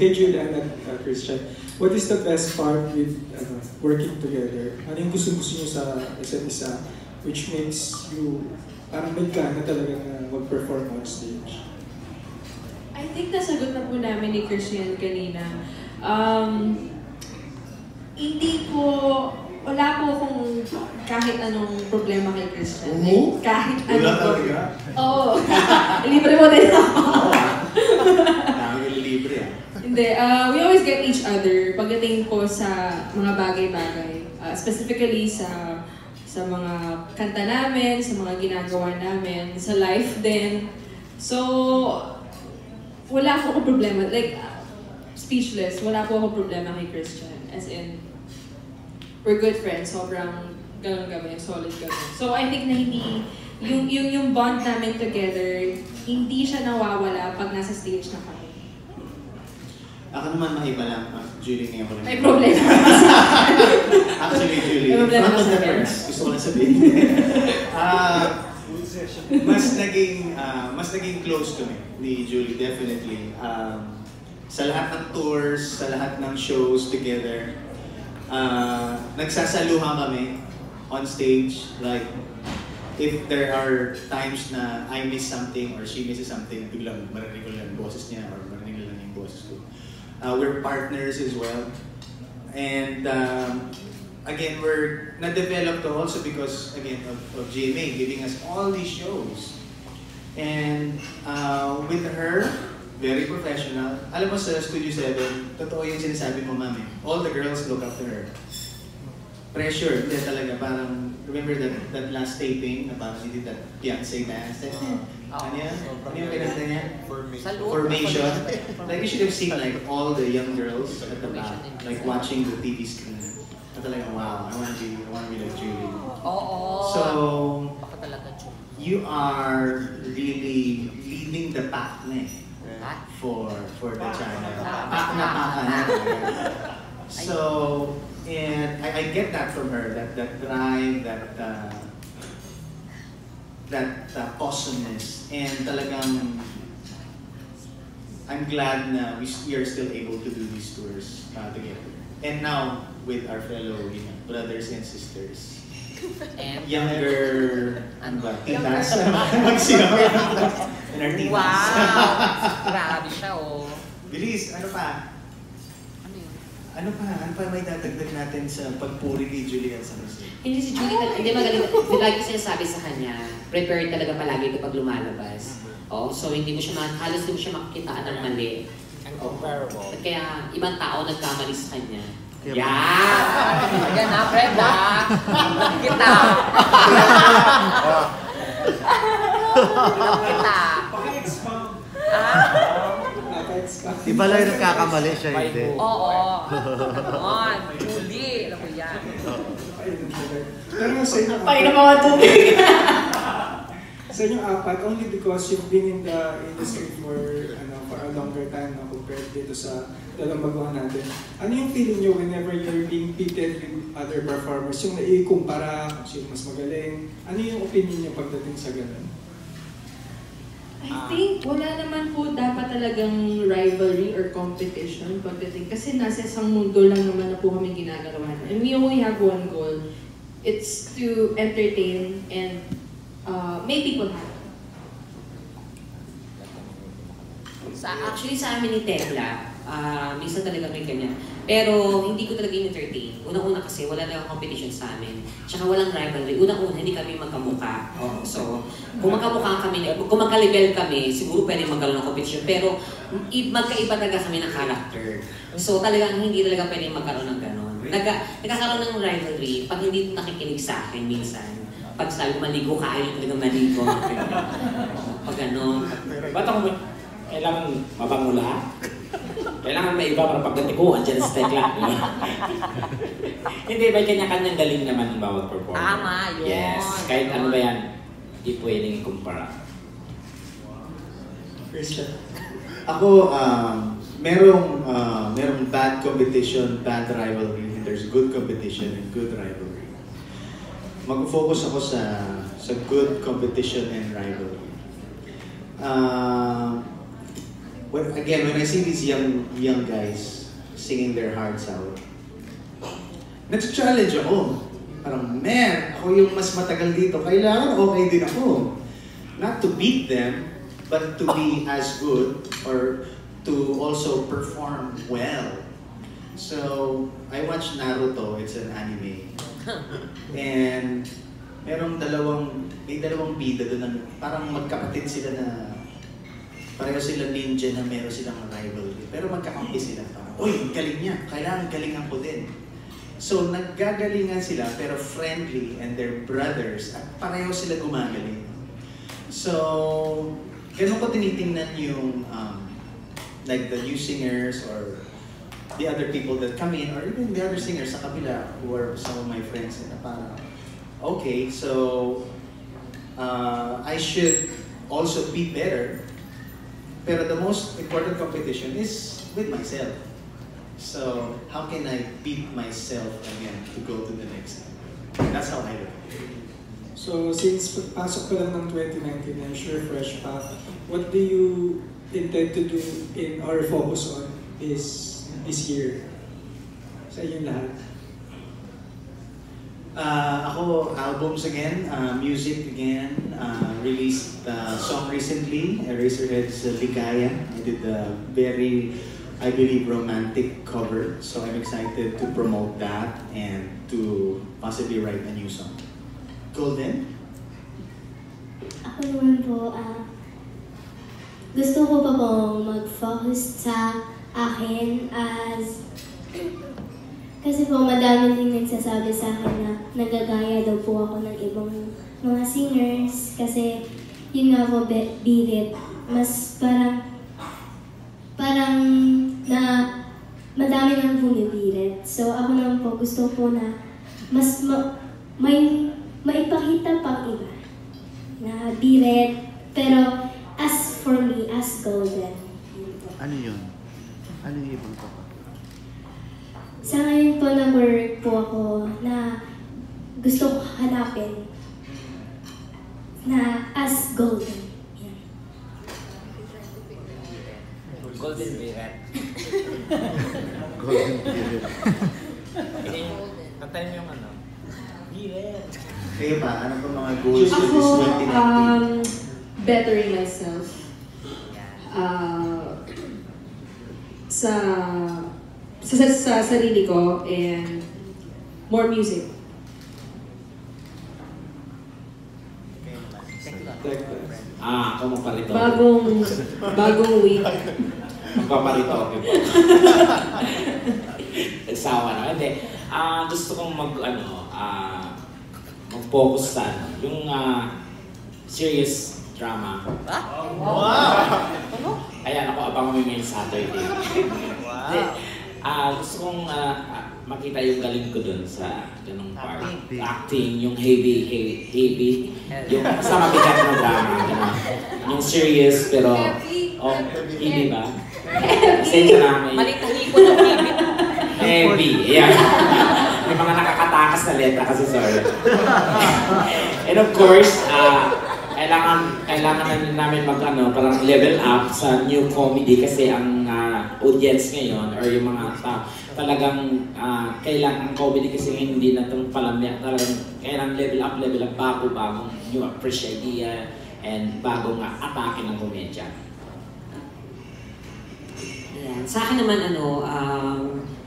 kay Julian at Christian, what is the best part with working together? Ano yung gusto-gusto nyo sa isa't isa, which makes you parang may gana talaga na mag-perform on stage? I think nasagot na po namin ni Christian kanina. Wala po akong kahit anong problema kay Christian. Like, kahit anong problema. Oo. Libre mo din ako. Libre Hindi. We always get each other pagdating po sa mga bagay-bagay. Specifically sa mga kanta namin, sa mga ginagawa namin, sa life din. So, wala po akong problema. Like, speechless. Wala po akong problema kay Christian. As in, we're good friends. Sobrang ganun kami, solid kami. So, I think na hindi, yung bond namin together, hindi siya nawawala pag nasa stage na kami. Ako naman maiba lang, Julie, ngayon ko lang. May problema. Actually, Julie, may problema front of the sa first, gusto ko lang sabihin. mas naging close kami ni Julie, definitely. Sa lahat ng tours, sa lahat ng shows together, nagsasaluhan kami on stage. Like, if there are times na I miss something or she misses something, biglang marinig ko lang yung boses niya or marinig ko lang yung boses ko. We're partners as well. And again, we're na-developed also because, again, of GMA giving us all these shows. And with her, very professional. Alam mo sa Studio 7, totoo yung sinasabi mo, mami. All the girls look up to her. Pressure, hindi talaga. Parang, remember that last taping na parang hindi that Beyonce dance? Ano yan? Ano yung pinagda niya? Formation. Like, you should have seen like all the young girls at the back, like watching the TV screen. Na talaga, wow, I wanna be like Julie. So, you are really leading the pack na for the China. Pack na. So, and I get that from her, that drive, that awesomeness, and talagang I'm glad na we are still able to do these tours together. And now with our fellow brothers and sisters, and younger, titas, and our titas. Wow! Grabe siya, oh. Bilis, ano pa? Ano pa may dadagdag natin sa pagpuri ni Julian sa musik? Hindi si Julie talaga, hindi magaling. Lagi sinasabi sa kanya, prepared talaga palagi kapag lumalabas. So hindi mo siya halos hindi mo siya makikitaan ng mali. Uncomparable. Kaya ibang tao nagkamali sa kanya. Ayan na, Fred, ha? Kita. Kita. Paki-expound. Iba lang yung nagkakamali siya, hindi. Oo. On. Julie. Alam mo yan. Pero sa inyo, Pay na mga tubig. sa inyo apat, only because you've been in the industry for a longer time na compared dito sa dalang baguhan natin. Ano yung feeling nyo whenever you're being pitted with other performers? Yung naikumpara, kung sino mas magaling. Ano yung opinion nyo pagdating sa ganun? I think wala naman po dapat talagang rivalry or competition pagdating. Kasi nasa isang mundo lang naman na po kami ginagalawan. And we only have one goal. It's to entertain and make people happy. Actually sa amin ni Tekla, minsan talaga may ganyan. Pero hindi ko talaga in-entertain. Unang-una kasi wala na competition sa amin. Tsaka walang rivalry. Unang-una hindi kami magkamukha. So, kung magkamukha kami, kung magka-level kami, siguro pwede magkaroon ng competition. Pero magkaiba talaga kami ng character. So talagang hindi talaga pwede magkaroon ng gano'n. Nagkakaroon ng rivalry pag hindi nakikinig sa akin minsan. Pag sabi maligo ka, ayaw talaga maligo. Pag gano'n. Ba't ako kailangan mabango lahat? Kailangan may iba para pagdating ko, andyan sa Tekla. Hindi, may kanya-kanyang galing naman ng bawat performer. Tama, yun. Yes, kahit ano ba yan, hindi pwedeng ikumpara. Christian? Ako, merong bad competition, bad rivalry. There's good competition and good rivalry. Mag-focus ako sa good competition and rivalry. when I see these young guys singing their hearts out, nag-challenge ako. Parang, man, ako yung mas matagal dito. Kailangan okay din ako. Not to beat them, but to be as good or to also perform well. So, I watched Naruto. It's an anime. And may dalawang bida doon na parang magkapatid sila na pareho sila ninja na meron silang rivalry. Pero magkakampi sila. Parang, uy, galing niya. Kailangan galingan ko din. So, naggagalingan sila pero friendly and they're brothers at pareho sila gumagaling. So, ganun ko tinitingnan yung like the new singers or the other people that come in or even the other singers sa kabila who are some of my friends na parang, okay, so I should also be better. Pero the most important competition is with myself. So, how can I beat myself again to go to the next step? That's how I look. So, since pasok pa lang ng 2019, I'm sure fresh pa, what do you intend to do or focus on this year? Sa inyong lahat. Ako, albums again, music again, released a song recently, Eraserhead's Ligaya. I did a very, I believe, romantic cover. So I'm excited to promote that and to possibly write a new song. Golden? Ako naman po, gusto ko pa po mag-focus sa akin kasi po madami din nagsasabi sa akin na nagagaya daw po ako ng ibang mga singers kasi yun nga po, birit. Mas parang na madami nang bumibirit. So ako naman po gusto po na mas maipakita pang iba na birit, pero as for me, as Golden. Ano yun? Ano yung ibang pa? Sa ngayon po, nag-work po ako na gusto ko hanapin na as Golden. Yan. Golden Biret. Golden period. Kantayin mo yung ano? Biret. Kayo pa, ano pa mga goals for Ako, this 2019? bettering myself. Sa sarili ko and more music. Ako magparito. Bagong week. Magpaparito ako. Nagsawa na. Hindi. Gusto kong mag-focus sa yung serious drama. Ayan, ako abangan mo yung Saturday. Gusto kong makita yung galing ko dun sa ganung part. Acting, yung heavy. Yung basta mabigat na drama. Ganun. Yung serious, pero heavy ba? Pasensya na may... Malitahi ko ng heavy. Heavy, yeah. May mga nakakatakas na letra kasi, sorry. And of course, kailangan namin parang level up sa new comedy kasi ang audience ngayon or yung mga talagang kailangan ang comedy kasi hindi na itong palamya. Talagang kailangan level up, bagong new fresh idea and bagong atake ng komedya. Ayan. Sa akin naman,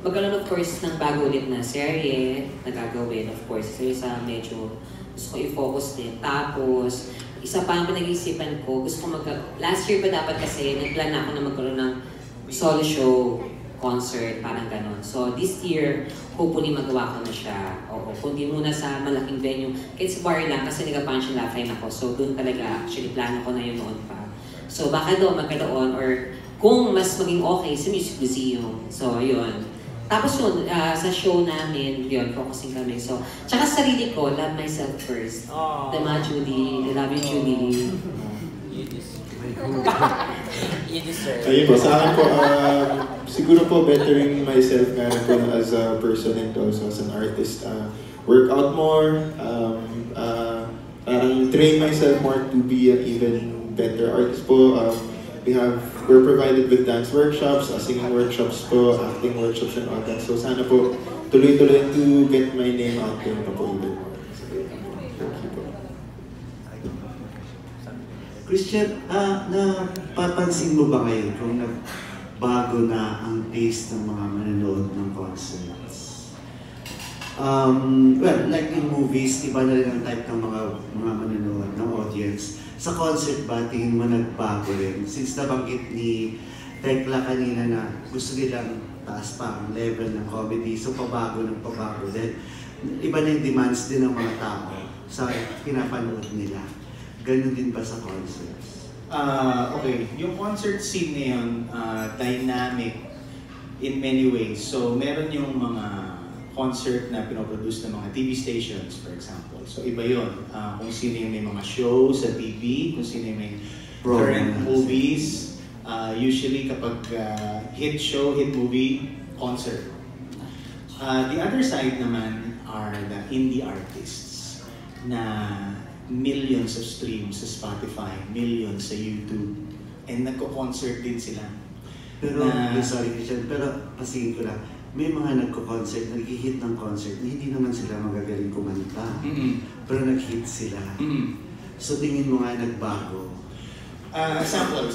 magkaroon of course ng bago ulit na serye na gagawin, of course. Kasi sa medyo gusto ko i-focus din. Tapos, isa pa ang pinag-iisipan ko, gusto ko last year pa dapat kasi, nag-plan na ako na magkaroon ng solo show, concert, parang ganon. So, this year, hopefully magawa ko na siya. Oo, kundi muna sa malaking venue. Kahit sa bar lang, kasi nag-punch last time ako. So, doon talaga, actually, plano ko na yun noon pa. So, baka doon magkaroon, or kung mas maging okay, sa Music Museum. So, yun. Tapos yun, sa show namin, yun, focusing kami. So, tsaka sa sarili ko, love myself first. Diba, Judy? I love you, Judy. You deserve. Ayun po, sa akin po, siguro po bettering myself nga rin po as a person and also as an artist. Work out more, parang train myself more to be an even better artist po. We have we're provided with dance workshops, singing workshops po, acting workshops and all that. So sana po tuloy-tuloy to get my name out there pa po even more. So, thank you po. Christian, napapansin mo ba ngayon kung nagbago na ang taste ng mga manonood ng concerts? Well, like in movies, iba na rin ang type ng mga manonood ng audience. Sa concert ba, tingin mo nagbago rin? Since nabanggit ni Tekla kanina na gusto nilang taas pa ang level ng comedy, so pabago ng pabago. Then, iba na yung demands din ng mga tao sa pinapanood nila. Ganun din ba sa concerts? Okay, yung concert scene na yun, dynamic in many ways. So, meron yung mga concert na pinoproduce ng mga TV stations, for example. So, iba yun. Kung sino yung may mga shows sa TV, kung sino yung may current movies. Usually, kapag hit show, hit movie, concert. The other side naman are the indie artists na millions of streams sa Spotify, millions sa YouTube, and nagko-concert din sila. Pero, sorry Christian, pero pasigin ko lang, may mga nagko-concert, nag-hit ng concert, na hindi naman sila magagaling kumanta. Pero nag-hit sila. So tingin mo nga nagbago. Sample,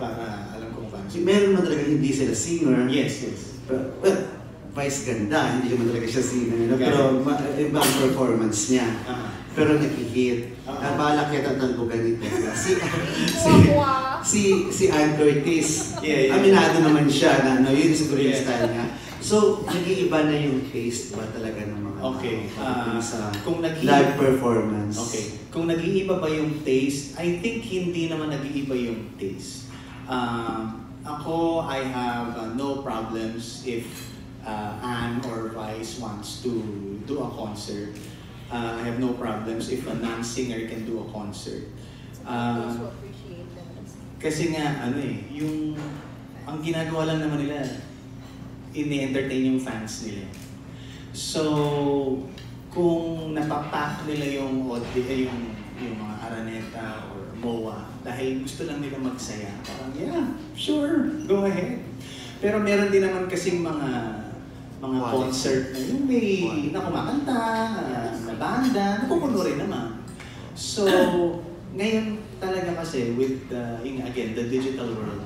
para alam ko kung paano. Meron man talaga hindi sila singer. Yes. Pero, well, Vice ganda, hindi naman talaga siya singer. Pero ibang performance niya. Pero nag-hit. Balak yata talbo ganito. Si Ann Curtis, aminado naman siya na yun siguro yung style niya. So, nag-iiba na yung taste ba talaga ng mga sa live performance? Okay. Kung nag-iiba ba yung taste, I think hindi naman nag-iiba yung taste. Ako, I have no problems if Anne or Vice wants to do a concert. I have no problems if a non-singer can do a concert. Kasi nga, ang ginagawa lang naman nila, ini-entertain yung fans nila. So, kung napapak nila yung mga Araneta or MOA, dahil gusto lang nila magsaya, parang, yeah, sure, go ahead. Pero meron din naman kasing mga concert na yung may kumakanta, na banda, napupuno rin naman. So, ngayon talaga kasi with again, the digital world,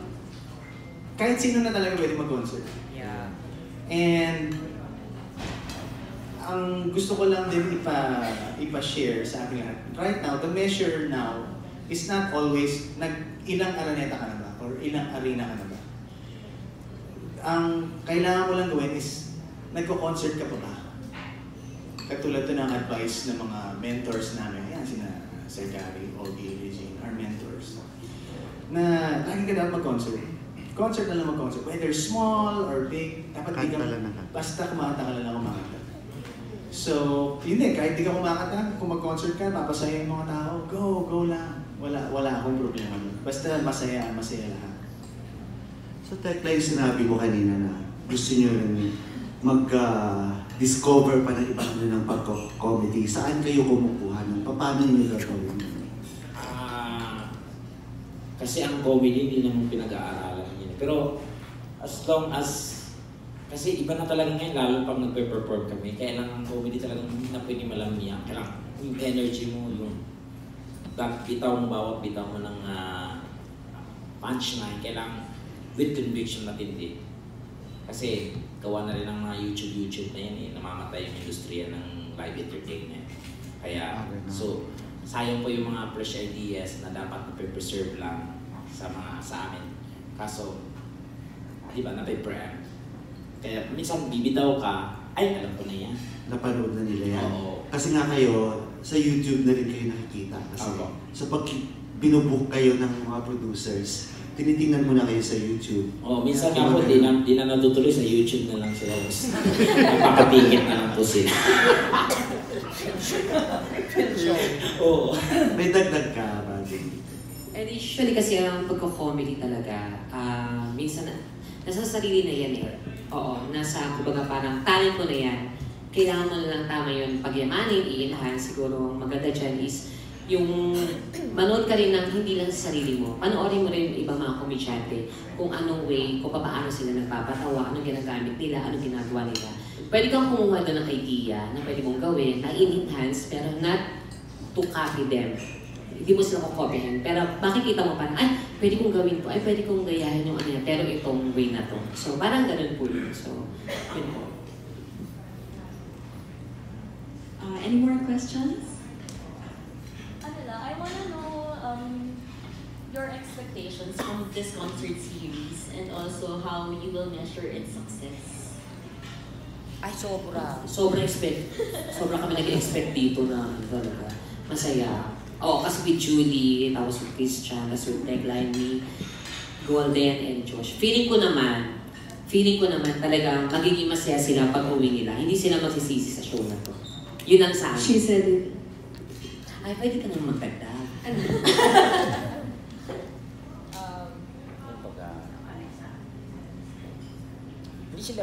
kahit sino na talaga pwede mag-concert. Yeah. And ang gusto ko lang din ipa-share sa akin lahat. Right now, the measure now is not always ilang Araneta ka na ba or ilang arena ka na ba. Ang kailangan mo lang gawin is nagko-concert ka pa ba? Katulad to ng advice ng mga mentors namin. Ayan, sina Sir Gary, Ogie, Regine, our mentors. Na lagi ka dapat mag-concert. Concert na lang mag-concert. Whether small or big, dapat di ka, basta kumanta ka lang kumanta. So, hindi, kahit di ka kumakanta, kung mag-concert ka, papasaya yung mga tao, go lang. Wala akong problema doon. Basta masaya lahat. So, Tekla, yung sinabi mo kanina na gusto nyo rin mag-discover pa ng ibang ng pag-comedy. Saan kayo kumukuha ng? Paano nyo gagawin? Kasi ang comedy hindi naman pinag-aaralan yun. Pero as long as, kasi iba na talaga ngayon, lalo pag nagpe-perform kami, kaya lang ang comedy talagang hindi na pwede malamiyak. Kaya lang yung energy mo, yung bitaw mo, bawat bitaw mo ng punchline, kaya lang with conviction na tindi. Kasi gawa na rin ng mga YouTube na yan namamatay yung industriya ng live entertainment. Kaya, so, sayang po yung mga fresh ideas na dapat na-preserve lang sa amin. Kaso, di ba, nape-prep. Kaya minsan bibitaw ka, ay, alam ko na yan. Napanood na nila yan. Oo. Kasi nga kayo, sa YouTube na rin kayo nakikita. Kasi so pag binubook kayo ng mga producers, tinitingnan mo na kayo sa YouTube. Minsan nga po, di na natutuloy sa YouTube na lang sila. Nagpapatikit na lang po sila. Oo. May dagdag ka ba? And usually kasi ang pagko-comedy talaga, minsan nasa sarili na yan eh. Oo, nasa kumbaga parang talent mo na yan. Kailangan mo na lang tama yun pagyamanin, i-enhance. Siguro ang maganda dyan is yung manood ka rin ng hindi lang sa sarili mo. Panoorin mo rin yung ibang mga komedyante kung anong way, kung paano sila nagpapatawa, anong ginagamit nila, anong ginagawa nila. Pwede kang kumuha doon ng idea na pwede mong gawin, na in-enhance, pero not to copy them. Hindi mo sila kukopyahin. Pero makikita mo parang, ay, pwede kong gawin to, ay, pwede kong gayahin yung ano yan, pero itong way na to. So, parang ganun po yun. So, yun po. Any more questions? I want to know your expectations from this concert series and also how you will measure its success. Ay, sobra. Sobra kami nag-expect dito na talaga. Masaya. Oo, kasi with Julie, tapos with Christian, tapos with Tekla and me, Golden and Josh. Feeling ko naman talagang magiging masaya sila pag uwi nila. Hindi sila magsisisi sa show na to. Yun ang sa amin. She said it. Ay, pwede ka nang magdagdag.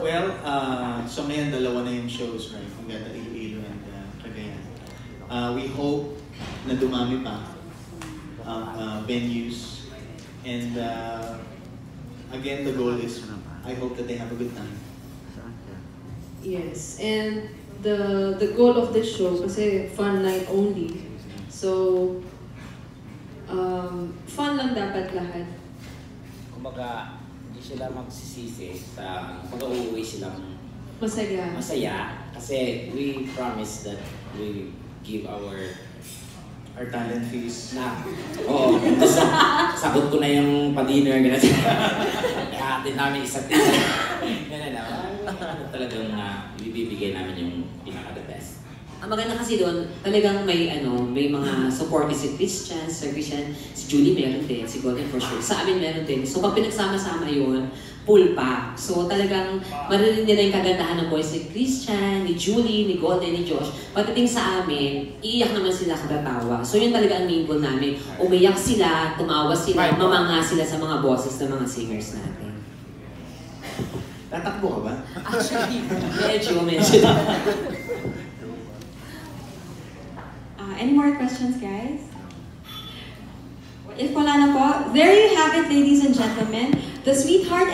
Well, so ngayon dalawa na yung shows, right? Ang ganda Iloilo and Cagayan. We hope na dumami pa venues. And again, the goal is, I hope that they have a good time. Yes, and the goal of the show, kasi fun night only. So, fun lang dapat lahat. Kumbaga, hindi sila magsisisi sa pag-uwi silang masaya. Kasi we promise that we give our talent fees. Sagot ko na yung pa-dinner, gano'n. Ihatin namin isa't isa. Gano'n na. Talagang ibibigay namin yung pinaka-the best. Ang maganda kasi doon, talagang may mga support si Christian, si Julie meron din, si Golden for sure. Sa amin meron din. So pag pinagsama-sama yun, full pa. So talagang marinig nila yung kagandahan ng voice ni Christian, ni Julie, ni Golden, ni Josh. Pagdating sa amin, iiyak naman sila katatawa. So yun talaga ang main goal namin. Umiyak sila, tumawa sila, mamanga sila sa mga boses ng mga singers natin. Tatakbo ka ba? Actually, medyo. Any more questions, guys? If wala na po, there you have it, ladies and gentlemen. The Sweetheart